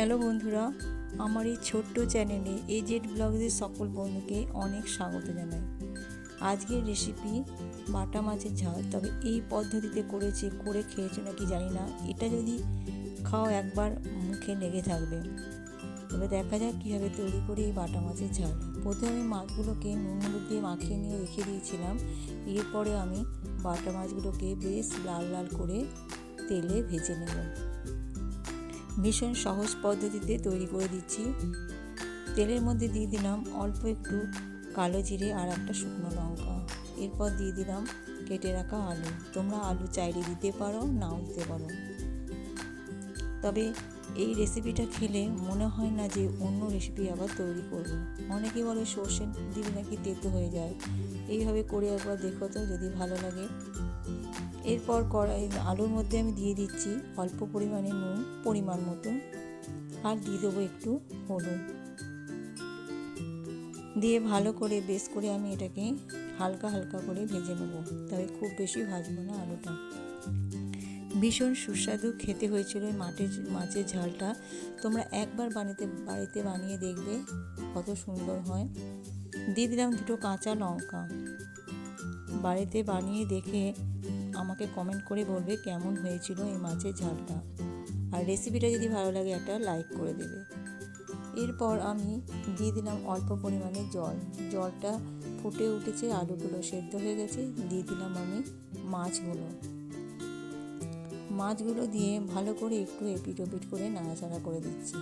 Hello বন্ধুরা, আমার এই ছোট্ট চ্যানেলে এজেড ব্লগসের সকল বন্ধুকে অনেক স্বাগত জানাই। আজকের রেসিপি বাটা মাছের ঝাল। তবে এই পদ্ধতিতে করে খেয়েছো নাকি জানি না, এটা যদি খাও একবার মুখে লেগে থাকবে। তবে দেখা যাক কীভাবে তৈরি করি এই বাটা মাছের ঝাল। প্রথমে আমি মাছগুলোকে নুন হলুদ দিয়ে মাখিয়ে নিয়ে রেখে দিয়েছিলাম। এরপরে আমি বাটা মাছগুলোকে বেশ লাল লাল করে তেলে ভেজে নেব। ভীষণ সহজ পদ্ধতিতে তৈরি করে দিচ্ছি। তেলের মধ্যে দিয়ে দিলাম অল্প একটু কালো জিরে আর একটা শুকনো লঙ্কা। এরপর দিয়ে দিলাম কেটে রাখা আলু। তোমরা আলু চাইলে দিতে পারো, নাও দিতে পারো। তবে এই রেসিপিটা খেলে মনে হয় না যে অন্য রেসিপি আবার তৈরি করব। অনেকে বলে সর্ষে দিলে নাকি তেতো হয়ে যায়। এইভাবে করে একবার দেখো তো, যদি ভালো লাগে। এরপর আলুর মধ্যে আমি দিয়ে দিচ্ছি অল্প পরিমাণে নুন, পরিমাণ মতো, আর দিয়ে দেবো একটু হলুদ। দিয়ে ভালো করে বেশ করে আমি এটাকে হালকা হালকা করে ভেজে নেব। তবে খুব বেশি ভাজবো না আলুটা। ভীষণ সুস্বাদু খেতে হয়েছিল এই মাছের ঝালটা। তোমরা একবার বাড়িতে বানিয়ে দেখবে কত সুন্দর হয়। দিয়ে দিলাম দুটো কাঁচা লঙ্কা। বাড়িতে বানিয়ে দেখে আমাকে কমেন্ট করে বলবে কেমন হয়েছিল এই মাছের ঝালটা। আর রেসিপিটা যদি ভালো লাগে একটা লাইক করে দেবে। এরপর আমি দিয়ে দিলাম অল্প পরিমাণে জল। জলটা ফুটে উঠেছে, আলুগুলো সেদ্ধ হয়ে গেছে। দিয়ে দিলাম আমি মাছগুলো দিয়ে ভালো করে একটু এপিট ওপিট করে নাড়াচাড়া করে দিচ্ছি।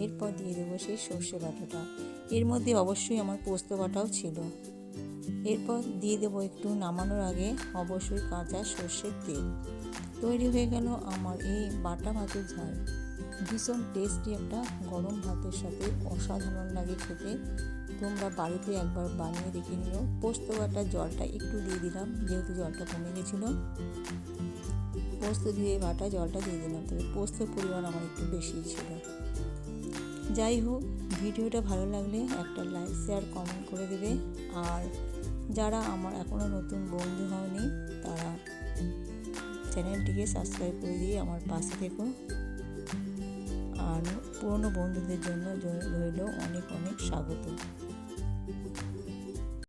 এরপর দিয়ে দেবো সেই সর্ষে বাটাটা। এর মধ্যে অবশ্যই আমার পোস্ত বাটাও ছিল। এরপর দিয়ে দেবো একটু নামানোর আগে অবশ্যই কাঁচা সর্ষের তেল। তৈরি হয়ে গেল আমার এই বাটা মাছের ঝাল। ভীষণ টেস্টি, একটা গরম ভাতের সাথে অসাধারণ লাগে খেতে। তোমরা বাড়িতে একবার বানিয়ে দেখে নিও। পোস্ত বাটার জলটা একটু দিয়ে দিলাম, যেহেতু জলটা কমে গেছিলো। পোস্ত দিয়ে বাটা জলটা দিয়ে দিলাম, তবে পোস্তর পরিমাণ আমার একটু বেশিই ছিল। যাই হোক, ভিডিওটা ভালো লাগলে একটা লাইক, শেয়ার, কমেন্ট করে দেবে। আর যারা আমার এখনও নতুন বন্ধু হয়নি, তারা চ্যানেলটিকে সাবস্ক্রাইব করে দিয়ে আমার পাশে থেকো। আর পুরনো বন্ধুদের জন্য রইল অনেক অনেক স্বাগত।